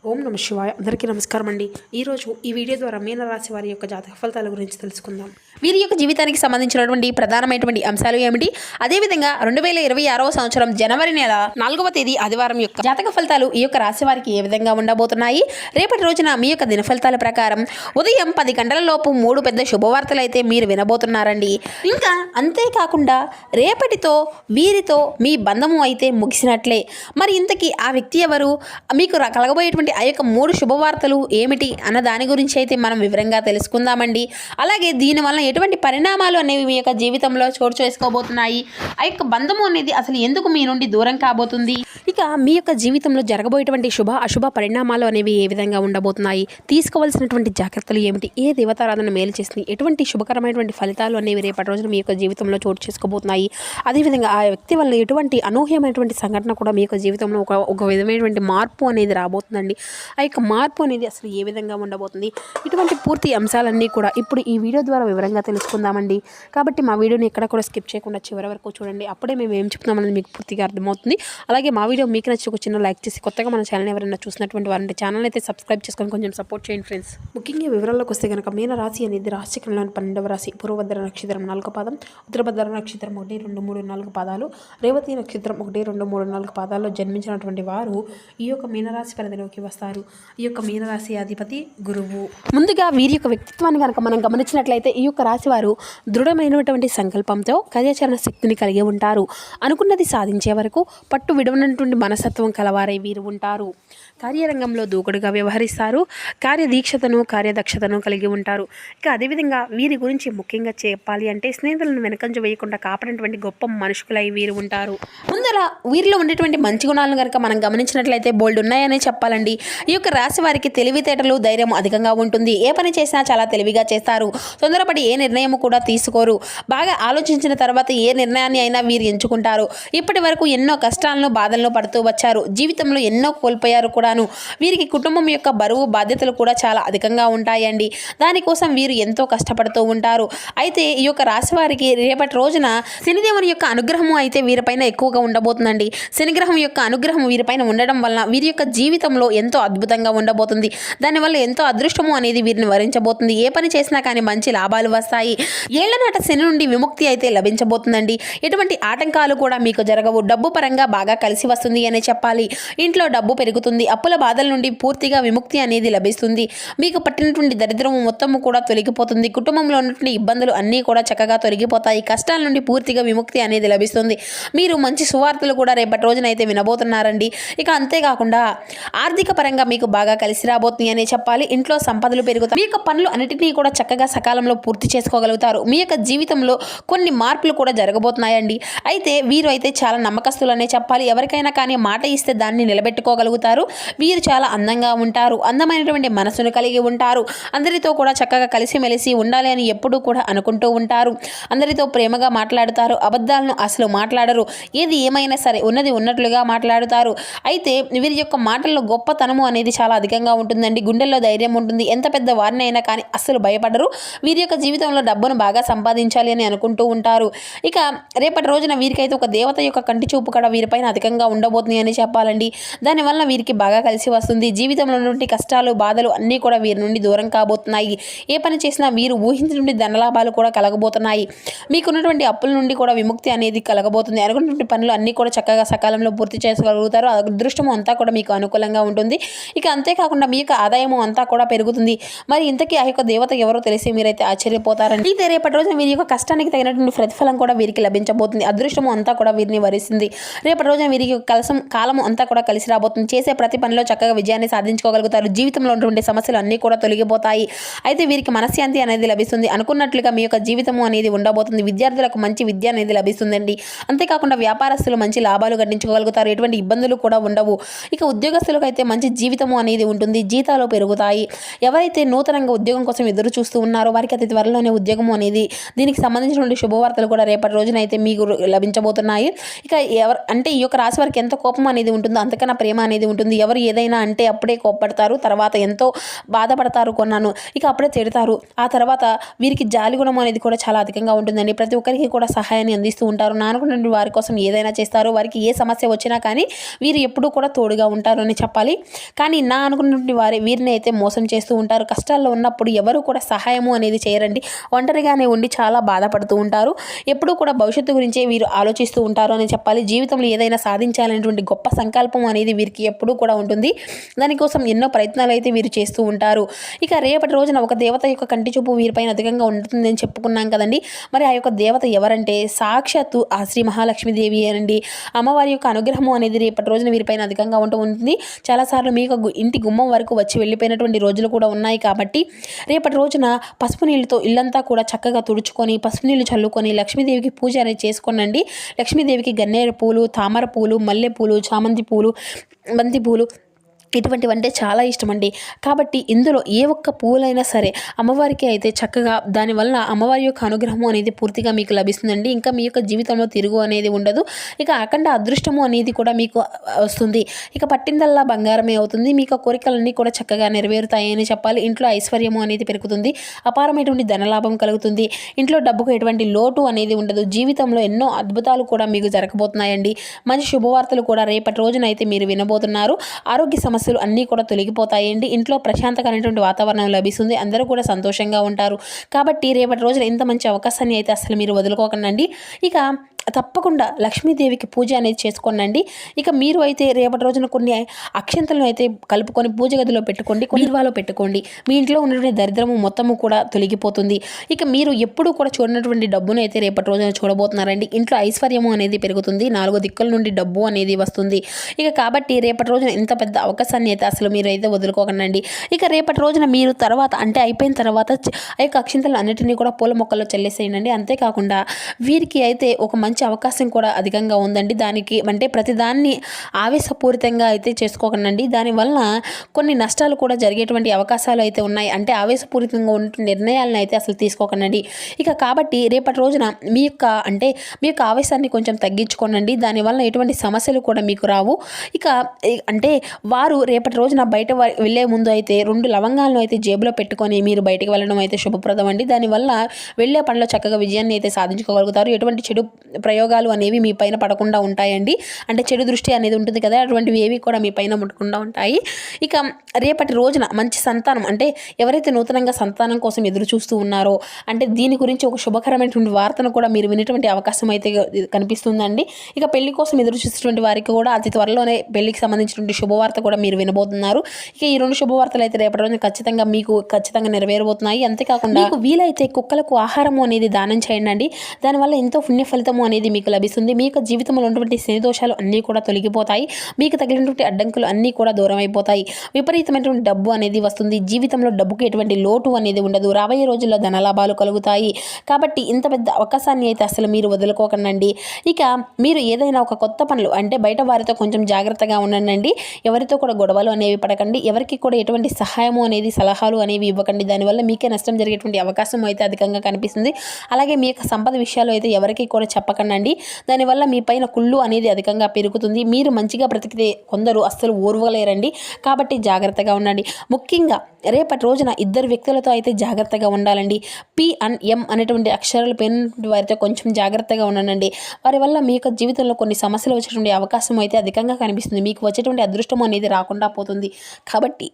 ఓం నమ శివాయ. అందరికీ నమస్కారం అండి. ఈరోజు ఈ వీడియో ద్వారా మీనరాశి వారి యొక్క జాతక ఫలితాల గురించి తెలుసుకుందాం. వీరి యొక్క జీవితానికి సంబంధించినటువంటి ప్రధానమైనటువంటి అంశాలు ఏమిటి, అదేవిధంగా 2026వ సంవత్సరం జనవరి నెల 4వ తేదీ ఆదివారం యొక్క జాతక ఫలితాలు ఈ యొక్క రాశి వారికి ఏ విధంగా ఉండబోతున్నాయి. రేపటి రోజున మీ యొక్క దిన ఫలితాల ప్రకారం ఉదయం 10 గంటల లోపు 3 పెద్ద శుభవార్తలు అయితే మీరు వినబోతున్నారండి. ఇంకా అంతేకాకుండా రేపటితో వీరితో మీ బంధము అయితే ముగిసినట్లే. మరి ఇంతకీ ఆ వ్యక్తి ఎవరు, మీకు కలగబోయేటువంటి ఆ యొక్క 3 శుభవార్తలు ఏమిటి అన్న దాని గురించి అయితే మనం వివరంగా తెలుసుకుందామండి. అలాగే దీనివల్ల ఎటువంటి పరిణామాలు అనేవి మీ యొక్క జీవితంలో చోటు చేసుకోబోతున్నాయి, ఆ యొక్క బంధము అనేది అసలు ఎందుకు మీ నుండి దూరం కాబోతుంది, ఇక మీ యొక్క జీవితంలో జరగబోయేటువంటి శుభ అశుభ పరిణామాలు అనేవి ఏ విధంగా ఉండబోతున్నాయి, తీసుకోవాల్సినటువంటి జాగ్రత్తలు ఏమిటి, ఏ దేవతారాధన మేలు చేస్తుంది, ఎటువంటి శుభకరమైనటువంటి ఫలితాలు అనేవి రేపటి రోజున మీ యొక్క జీవితంలో చోటు చేసుకోబోతున్నాయి. అదేవిధంగా ఆ వ్యక్తి వల్ల ఎటువంటి అనూహ్యమైనటువంటి సంఘటన కూడా మీ యొక్క జీవితంలో ఒక విధమైనటువంటి మార్పు అనేది రాబోతుందండి. ఆ యొక్క మార్పు అనేది అసలు ఏ విధంగా ఉండబోతుంది, ఇటువంటి పూర్తి అంశాలన్నీ కూడా ఇప్పుడు ఈ వీడియో ద్వారా వివరంగా తెలుసుకుందామండి. కాబట్టి మా వీడియోని ఎక్కడ కూడా స్కిప్ చేయకుండా చివరి వరకు చూడండి. అప్పుడే మేము ఏం చెప్తున్నామనేది మీకు పూర్తిగా అర్థమవుతుంది. అలాగే మా వీడియో మీకు నచ్చి ఒక చిన్న లైక్ చేసి కొత్తగా మన ఛానల్ ఎవరైనా చూసినటువంటి వారంటే ఛానల్ అయితే సబ్స్క్రైబ్ చేసుకొని కొంచెం సపోర్ట్ చేయండి ఫ్రెండ్స్. ముఖ్యంగా వివరాల్లోకి వస్తే కనుక మీన రాశి అనేది రాశిచక్రంలోని 12వ రాశి. పూర్వభద్ర నక్షత్రం 4 పాదం, ఉత్తరభద్ర నక్షత్రం 1, 2, 3, 4 పాదాలు, రేవతి నక్షత్రం 1, 2, 3, 4 పాదాల్లో జన్మించినటువంటి వారు ఈ యొక్క మీనరాశి పరిధిలోకి వస్తారు. ఈ యొక్క మీనరాశి అధిపతి గురువు. ముందుగా వీరి యొక్క వ్యక్తిత్వాన్ని కనుక మనం గమనించినట్లయితే ఈ యొక్క రాశి వారు దృఢమైనటువంటి సంకల్పంతో కార్యాచరణ శక్తిని కలిగి ఉంటారు. అనుకున్నది సాధించే వరకు పట్టు విడవనటువంటి మనస్తత్వం కలవారై వీరు ఉంటారు. కార్యరంగంలో దూకుడుగా వ్యవహరిస్తారు. కార్యదీక్షతను కార్యదక్షతను కలిగి ఉంటారు. ఇక అదేవిధంగా వీరి గురించి ముఖ్యంగా చెప్పాలి అంటే స్నేహితులను వెనకంజ వేయకుండా కాపాడినటువంటి గొప్ప మనుషులై వీరు ఉంటారు. ముందర వీరిలో ఉండేటువంటి మంచి గుణాలను కనుక మనం గమనించినట్లయితే బోల్డ్ ఉన్నాయనే చెప్పాలండి. ఈ యొక్క రాశి వారికి తెలివితేటలు ధైర్యం అధికంగా ఉంటుంది. ఏ పని చేసినా చాలా తెలివిగా చేస్తారు. తొందరపడి ఏ నిర్ణయం కూడా తీసుకోరు. బాగా ఆలోచించిన తర్వాత ఏ నిర్ణయాన్ని అయినా వీరు ఎంచుకుంటారు. ఇప్పటి వరకు ఎన్నో కష్టాలను బాధలను పడుతూ వచ్చారు. జీవితంలో ఎన్నో కోల్పోయారు కూడాను. వీరికి కుటుంబం యొక్క బరువు బాధ్యతలు కూడా చాలా అధికంగా ఉంటాయండి. దానికోసం వీరు ఎంతో కష్టపడుతూ ఉంటారు. అయితే ఈ యొక్క రాశి వారికి రేపటి రోజున శనిదేవుని యొక్క అనుగ్రహము అయితే వీరిపైన ఎక్కువగా ఉండబోతుందండి. శనిగ్రహం యొక్క అనుగ్రహం వీరిపైన ఉండడం వలన వీరి యొక్క జీవితంలో ఎంతో అద్భుతంగా ఉండబోతుంది. దానివల్ల ఎంతో అదృష్టము అనేది వీరిని వరించబోతుంది. ఏ పని చేసినా కానీ మంచి లాభాలు వస్తాయి. ఏళ్లనాట శని నుండి విముక్తి అయితే లభించబోతుందండి. ఎటువంటి ఆటంకాలు కూడా మీకు జరగవు. డబ్బు పరంగా బాగా కలిసి వస్తుంది అనే చెప్పాలి. ఇంట్లో డబ్బు పెరుగుతుంది. అప్పుల బాధల నుండి పూర్తిగా విముక్తి అనేది లభిస్తుంది. మీకు పట్టినటువంటి దరిద్రము మొత్తము కూడా తొలగిపోతుంది. కుటుంబంలో ఉన్నటువంటి ఇబ్బందులు అన్నీ కూడా చక్కగా తొలగిపోతాయి. కష్టాల నుండి పూర్తిగా విముక్తి అనేది లభిస్తుంది. మీరు మంచి సువార్తలు కూడా రేపటి రోజున అయితే వినబోతున్నారండి. ఇక అంతేకాకుండా ఆర్థిక పరంగా మీకు బాగా కలిసి రాబోతుంది అనే చెప్పాలి. ఇంట్లో సంపదలు పెరుగుతాయి. మీ యొక్క పనులు అన్నిటినీ కూడా చక్కగా సకాలంలో పూర్తి చేసుకోగలుగుతారు. మీ యొక్క జీవితంలో కొన్ని మార్పులు కూడా జరగబోతున్నాయండి. అయితే వీరు అయితే చాలా నమ్మకస్తులు అనే చెప్పాలి. ఎవరికైనా కానీ మాట ఇస్తే దాన్ని నిలబెట్టుకోగలుగుతారు. వీరు చాలా అందంగా ఉంటారు. అందమైనటువంటి మనసును కలిగి ఉంటారు. అందరితో కూడా చక్కగా కలిసిమెలిసి ఉండాలి అని ఎప్పుడూ కూడా అనుకుంటూ ఉంటారు. అందరితో ప్రేమగా మాట్లాడుతారు. అబద్ధాలను అసలు మాట్లాడరు. ఏది ఏమైనా సరే ఉన్నది ఉన్నట్లుగా మాట్లాడుతారు. అయితే వీరి యొక్క మాటల్లో గొప్పతనము అనేది చాలా అధికంగా ఉంటుందండి. గుండెల్లో ధైర్యం ఉంటుంది. ఎంత పెద్ద వారిని అయినా కానీ అస్సలు భయపడరు. వీరి యొక్క జీవితంలో డబ్బును బాగా సంపాదించాలి అని అనుకుంటూ ఉంటారు. ఇక రేపటి రోజున వీరికైతే ఒక దేవత యొక్క కంటి చూపు కూడా వీరిపైన అధికంగా ఉండబోతుంది అని చెప్పాలండి. దానివల్ల వీరికి బాగా కలిసి వస్తుంది. జీవితంలో నుండి కష్టాలు బాధలు అన్నీ కూడా వీరి నుండి దూరం కాబోతున్నాయి. ఏ పని చేసినా వీరు ఊహించినటువంటి ధనలాభాలు కూడా కలగబోతున్నాయి. మీకున్నటువంటి అప్పుల నుండి కూడా విముక్తి అనేది కలగబోతుంది. అనుకున్నటువంటి పనులు అన్నీ కూడా చక్కగా సకాలంలో పూర్తి చేసుకోగలుగుతారు. అదృష్టము అంతా కూడా మీకు అనుకూలంగా ఉంటుంది. ఇక అంతేకాకుండా మీ యొక్క ఆదాయము అంతా కూడా పెరుగుతుంది. మరి ఇంతకీ ఆ యొక్క దేవత ఎవరో తెలిసి మీరైతే ఆశ్చర్యపోతారండి. అయితే రేపటి రోజున వీరి యొక్క కష్టానికి తగినటువంటి ప్రతిఫలం కూడా వీరికి లభించబోతుంది. అదృష్టము అంతా కూడా వీరిని వరిస్తుంది. రేపటి రోజున వీరికి కాలము అంతా కూడా కలిసి రాబోతుంది. చేసే ప్రతి పనిలో చక్కగా విజయాన్ని సాధించుకోగలుగుతారు. జీవితంలో ఉన్నటువంటి సమస్యలు అన్నీ కూడా తొలగిపోతాయి. అయితే వీరికి మనశ్శాంతి అనేది లభిస్తుంది. అనుకున్నట్లుగా మీ యొక్క జీవితము అనేది ఉండబోతుంది. విద్యార్థులకు మంచి విద్య అనేది లభిస్తుందండి. అంతేకాకుండా వ్యాపారస్తులు మంచి లాభాలు గడించుకోగలుగుతారు. ఎటువంటి ఇబ్బందులు కూడా ఉండవు. ఇక ఉద్యోగస్తులకు అయితే మంచి జీవితము అనేది ఉంటుంది. జీతాలు పెరుగుతాయి. ఎవరైతే నూతనంగా ఉద్యోగం కోసం ఎదురు చూస్తూ ఉన్నారో వారికి అతి త్వరలో సంస్థలోనే ఉద్యోగం అనేది దీనికి సంబంధించినటువంటి శుభవార్తలు కూడా రేపటి రోజున అయితే మీకు లభించబోతున్నాయి. ఇక అంటే ఈ యొక్క రాశి వారికి ఎంత కోపం అనేది ఉంటుందో అంతకన్నా ప్రేమ అనేది ఉంటుంది. ఎవరు ఏదైనా అంటే అప్పుడే కోపపడతారు, తర్వాత ఎంతో బాధపడతారు కొన్నాను, ఇక అప్పుడే తిడతారు. ఆ తర్వాత వీరికి జాలి గుణం అనేది కూడా చాలా అధికంగా ఉంటుందండి. ప్రతి ఒక్కరికి కూడా సహాయాన్ని అందిస్తూ ఉంటారు. నానుకున్న వారి కోసం ఏదైనా చేస్తారు. వారికి ఏ సమస్య వచ్చినా కానీ వీరు ఎప్పుడూ కూడా తోడుగా ఉంటారు అని చెప్పాలి. కానీ నా అనుకున్నటువంటి వీరిని అయితే మోసం చేస్తూ ఉంటారు. కష్టాల్లో ఉన్నప్పుడు ఎవరు కూడా సహాయము అనేది చేయరండి. ఒంటరిగానే ఉండి చాలా బాధపడుతూ ఉంటారు. ఎప్పుడూ కూడా భవిష్యత్తు గురించే వీరు ఆలోచిస్తూ ఉంటారు అని చెప్పాలి. జీవితంలో ఏదైనా సాధించాలనేటువంటి గొప్ప సంకల్పం అనేది వీరికి ఎప్పుడూ కూడా ఉంటుంది. దానికోసం ఎన్నో ప్రయత్నాలు అయితే వీరు చేస్తూ ఉంటారు. ఇక రేపటి రోజున ఒక దేవత యొక్క కంటి చూపు వీరిపైన అధికంగా ఉంటుందని చెప్పుకున్నాం కదండి. మరి ఆ యొక్క దేవత ఎవరంటే సాక్షాత్తు ఆ శ్రీ మహాలక్ష్మీదేవి అనండి. అమ్మవారి యొక్క అనుగ్రహము అనేది రేపటి రోజున వీరిపైన అధికంగా ఉంటుంది. చాలాసార్లు మీకు ఇంటి గుమ్మం వరకు వచ్చి వెళ్ళిపోయినటువంటి రోజులు కూడా ఉన్నాయి. కాబట్టి రేపటి రోజున పసుపు నీళ్ళతో ఇల్లంతా కూడా చక్కగా తుడుచుకొని పసుపు నీళ్ళు చల్లుకొని లక్ష్మీదేవికి పూజ అనేది చేసుకోనండి. లక్ష్మీదేవికి గన్నేరు పూలు, తామర పూలు, మల్లె పూలు, చామంతి పూలు, బంతి పూలు ఇటువంటివంటే చాలా ఇష్టమండి. కాబట్టి ఇందులో ఏ ఒక్క పూలైనా సరే అమ్మవారికి అయితే చక్కగా దానివల్ల అమ్మవారి యొక్క అనుగ్రహము అనేది పూర్తిగా మీకు లభిస్తుందండి. ఇంకా మీ యొక్క జీవితంలో తిరుగు అనేది ఉండదు. ఇక అఖండ అదృష్టము అనేది కూడా మీకు వస్తుంది. ఇక పట్టిందల్లా బంగారమే అవుతుంది. మీకు కోరికలన్నీ కూడా చక్కగా నెరవేరుతాయని చెప్పాలి. ఇంట్లో ఐశ్వర్యము అనేది పెరుగుతుంది. అపారమైనటువంటి ధనలాభం కలుగుతుంది. ఇంట్లో డబ్బుకు ఎటువంటి లోటు అనేది ఉండదు. జీవితంలో ఎన్నో అద్భుతాలు కూడా మీకు జరగబోతున్నాయండి. మంచి శుభవార్తలు కూడా రేపటి రోజున అయితే మీరు వినబోతున్నారు. ఆరోగ్య సమస్యలు అన్నీ కూడా తొలగిపోతాయండి. ఇంట్లో ప్రశాంతకరమైనటువంటి వాతావరణం లభిస్తుంది. అందరూ కూడా సంతోషంగా ఉంటారు. కాబట్టి రేపటి రోజున ఇంత మంచి అవకాశాన్ని అయితే అసలు మీరు వదులుకోకండి. ఇక తప్పకుండా లక్ష్మీదేవికి పూజ అనేది చేసుకోండి. ఇక మీరు అయితే రేపటి రోజున కొన్ని అక్షంతలను అయితే కలుపుకొని పూజ గదిలో పెట్టుకోండి, బీరువాలో పెట్టుకోండి. మీ ఇంట్లో ఉన్నటువంటి దరిద్రము మొత్తము కూడా తొలగిపోతుంది. ఇక మీరు ఎప్పుడూ కూడా చూడనటువంటి డబ్బును అయితే రేపటి రోజున చూడబోతున్నారండి. ఇంట్లో ఐశ్వర్యము అనేది పెరుగుతుంది. 4 దిక్కుల నుండి డబ్బు అనేది వస్తుంది. ఇక కాబట్టి రేపటి రోజున ఇంత పెద్ద అవకాశాన్ని అయితే అసలు మీరు అయితే వదులుకోకండి. ఇక రేపటి రోజున మీరు తర్వాత అంటే అయిపోయిన తర్వాత ఆ యొక్క అక్షంతలు అన్నిటినీ కూడా పూల మొక్కల్లో చల్లేసేయండి. అంతేకాకుండా వీరికి అయితే ఒక మంచి అవకాశం కూడా అధికంగా ఉందండి. దానికి అంటే ప్రతిదాన్ని ఆవేశపూరితంగా అయితే చేసుకోకండి. దానివల్ల కొన్ని నష్టాలు కూడా జరిగేటువంటి అవకాశాలు అయితే ఉన్నాయి. అంటే ఆవేశపూరితంగా ఉన్న నిర్ణయాలను అయితే అసలు తీసుకోకండి. ఇక కాబట్టి రేపటి రోజున మీ యొక్క ఆవేశాన్ని కొంచెం తగ్గించుకోనండి. దానివల్ల ఎటువంటి సమస్యలు కూడా మీకు రావు. ఇక అంటే వారు రేపటి రోజున బయట వెళ్ళే ముందు అయితే 2 లవంగాలను అయితే జేబులో పెట్టుకొని మీరు బయటకు వెళ్ళడం అయితే శుభప్రదం అండి. దానివల్ల వెళ్ళే పనిలో చక్కగా విజయాన్ని అయితే సాధించుకోగలుగుతారు. ఎటువంటి చెడు ప్రయోగాలు అనేవి మీ పైన పడకుండా ఉంటాయండి. అంటే చెడు దృష్టి అనేది ఉంటుంది కదా, అటువంటివి ఏవి కూడా మీ పైన ముట్టకుండా ఉంటాయి. ఇక రేపటి రోజున మంచి సంతానం అంటే ఎవరైతే నూతనంగా సంతానం కోసం ఎదురు చూస్తూ ఉన్నారో అంటే దీని గురించి ఒక శుభకరమైనటువంటి వార్తను కూడా మీరు వినేటువంటి అవకాశం అయితే కనిపిస్తుందండి. ఇక పెళ్లి కోసం ఎదురు చూసేటువంటి వారికి కూడా అతి త్వరలోనే పెళ్లికి సంబంధించినటువంటి శుభవార్త కూడా మీరు వినబోతున్నారు. ఇక ఈ 2 శుభవార్తలు అయితే రేపటి రోజున ఖచ్చితంగా నెరవేరబోతున్నాయి. అంతేకాకుండా మీకు వీలైతే కుక్కలకు ఆహారము అనేది దానం చేయండి. దానివల్ల ఎంతో పుణ్య ఫలితము అనేది మీకు లభిస్తుంది. మీ యొక్క జీవితంలో ఉన్నటువంటి శని దోషాలు అన్నీ కూడా తొలగిపోతాయి. మీకు తగిలినటువంటి అడ్డంకులు అన్నీ కూడా దూరం అయిపోతాయి. విపరీతమైనటువంటి డబ్బు అనేది వస్తుంది. జీవితంలో డబ్బుకి ఎటువంటి లోటు అనేది ఉండదు. రాబోయే రోజుల్లో ధనలాభాలు కలుగుతాయి. కాబట్టి ఇంత పెద్ద అవకాశాన్ని అయితే అసలు మీరు వదులుకోకండి. ఇక మీరు ఏదైనా ఒక కొత్త పనులు అంటే బయట వారితో కొంచెం జాగ్రత్తగా ఉండండి. ఎవరితో కూడా గొడవలు అనేవి పడకండి. ఎవరికి కూడా ఎటువంటి సహాయము అనేది సలహాలు అనేవి ఇవ్వకండి. దానివల్ల మీకే నష్టం జరిగేటువంటి అవకాశం అయితే అధికంగా కనిపిస్తుంది. అలాగే మీ యొక్క సంపద విషయాలు అయితే ఎవరికి కూడా చెప్పకండి. దానివల్ల మీ పైన కుళ్ళు అనేది అధికంగా పెరుగుతుంది. మీరు మంచిగా బ్రతికితే కొందరు అస్సలు ఓర్వలేరండి. కాబట్టి జాగ్రత్తగా ఉండండి. ముఖ్యంగా రేపటి రోజున 2 వ్యక్తులతో అయితే జాగ్రత్తగా ఉండాలండి. P and M అనేటువంటి అక్షరాలు పేరున్నటువంటి వారితో కొంచెం జాగ్రత్తగా ఉండండి. వారి వల్ల మీ యొక్క జీవితంలో కొన్ని సమస్యలు వచ్చేటువంటి అవకాశం అయితే అధికంగా కనిపిస్తుంది. మీకు వచ్చేటువంటి అదృష్టం అనేది రాకుండా పోతుంది. కాబట్టి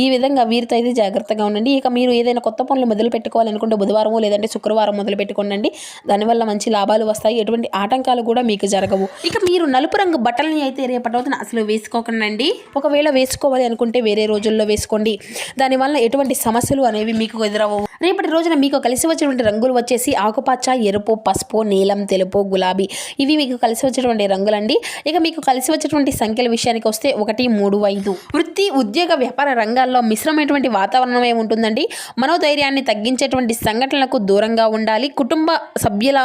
ఈ విధంగా వీరితో అయితే జాగ్రత్తగా ఉండండి. ఇక మీరు ఏదైనా కొత్త పనులు మొదలు పెట్టుకోవాలనుకుంటే బుధవారం లేదంటే శుక్రవారం మొదలు పెట్టుకోండి. దానివల్ల మంచి లాభాలు వస్తాయి. ఎటువంటి ఆటంకాలు కూడా మీకు జరగవు. ఇక మీరు నలుపు రంగు బట్టలని అయితే రేపటి రోజున అసలు వేసుకోకండి. ఒకవేళ వేసుకోవాలి అనుకుంటే వేరే రోజుల్లో వేసుకోండి. దానివల్ల ఎటువంటి సమస్యలు అనేవి మీకు ఎదురవ్వవు. రేపటి రోజున మీకు కలిసి వచ్చేటువంటి రంగులు వచ్చేసి ఆకుపచ్చ, ఎరుపు, పసుపు, నీలం, తెలుపు, గులాబీ. ఇవి మీకు కలిసి వచ్చేటువంటి రంగులండి. ఇక మీకు కలిసి వచ్చేటువంటి సంఖ్యల విషయానికి వస్తే 1, 3, 5. వృత్తి, ఉద్యోగ, వ్యాపార రంగాల్లో మిశ్రమైనటువంటి వాతావరణమే ఉంటుందండి. మనోధైర్యాన్ని తగ్గించేటువంటి సంఘటనలకు దూరంగా ఉండాలి. కుటుంబ సభ్యుల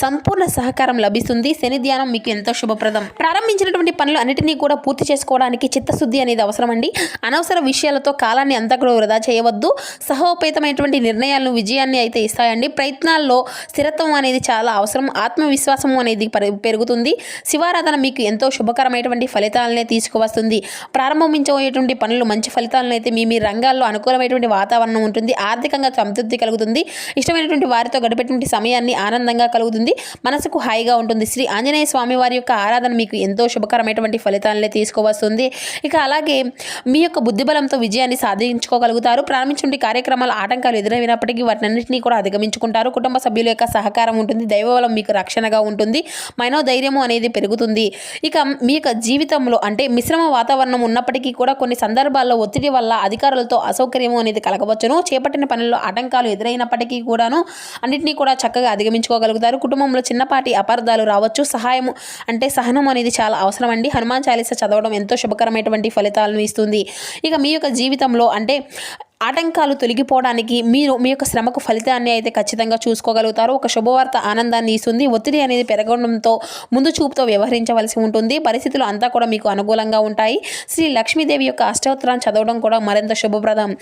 సంపూర్ణ సహకారం లభిస్తుంది. శని ధ్యానం మీకు ఎంతో శుభప్రదం. ప్రారంభించినటువంటి పనులు అన్నిటినీ కూడా పూర్తి చేసుకోవడానికి చిత్తశుద్ధి అనేది అవసరం అండి. అనవసర విషయాలతో కాలాన్ని అంతా కూడా వృధా చేయవద్దు. సహోపేతమైనటువంటి నిర్ణయం నిర్ణయాలను విజయాన్ని అయితే ఇస్తాయండి. ప్రయత్నాల్లో స్థిరత్వం అనేది చాలా అవసరం. ఆత్మవిశ్వాసం అనేది పెరుగుతుంది. శివారాధన మీకు ఎంతో శుభకరమైనటువంటి ఫలితాలనే తీసుకువస్తుంది. ప్రారంభించబోయేటువంటి పనులు మంచి ఫలితాలను అయితే మీ రంగాల్లో అనుకూలమైనటువంటి వాతావరణం ఉంటుంది. ఆర్థికంగా సంతృప్తి కలుగుతుంది. ఇష్టమైనటువంటి వారితో గడిపేటువంటి సమయాన్ని ఆనందంగా కలుగుతుంది. మనసుకు హాయిగా ఉంటుంది. శ్రీ ఆంజనేయ స్వామి వారి యొక్క ఆరాధన మీకు ఎంతో శుభకరమైనటువంటి ఫలితాలనే తీసుకువస్తుంది. ఇక అలాగే మీ యొక్క బుద్ధిబలంతో విజయాన్ని సాధించుకోగలుగుతారు. ప్రారంభించిన కార్యక్రమాల ఆటంకాలు ఎదురైనప్పటికీ వాటినన్నింటినీ కూడా అధిగమించుకుంటారు. కుటుంబ సభ్యుల యొక్క సహకారం ఉంటుంది. దైవబలం మీకు రక్షణగా ఉంటుంది. మనోధైర్యము అనేది పెరుగుతుంది. ఇక మీ యొక్క జీవితంలో అంటే మిశ్రమ వాతావరణం ఉన్నప్పటికీ కూడా కొన్ని సందర్భాల్లో ఒత్తిడి వల్ల అధికారులతో అసౌకర్యము అనేది కలగవచ్చును. చేపట్టిన పనుల్లో ఆటంకాలు ఎదురైనప్పటికీ కూడాను అన్నింటినీ కూడా చక్కగా అధిగమించుకోగలుగుతారు. కుటుంబంలో చిన్నపాటి అపార్థాలు రావచ్చు. సహాయం అంటే సహనం అనేది చాలా అవసరం అండి. హనుమాన్ చాలీసా చదవడం ఎంతో శుభకరమైనటువంటి ఫలితాలను ఇస్తుంది. ఇక మీ యొక్క జీవితంలో అంటే ఆటంకాలు తొలగిపోవడానికి మీరు మీ యొక్క శ్రమకు ఫలితాన్ని అయితే ఖచ్చితంగా చూసుకోగలుగుతారు. ఒక శుభవార్త ఆనందాన్ని ఇస్తుంది. ఒత్తిడి అనేది పెరగడంతో ముందు చూపుతో వ్యవహరించవలసి ఉంటుంది. పరిస్థితులు అంతా కూడా మీకు అనుకూలంగా ఉంటాయి. శ్రీ లక్ష్మీదేవి యొక్క అష్టోత్తరాన్ని చదవడం కూడా మరింత శుభప్రదం.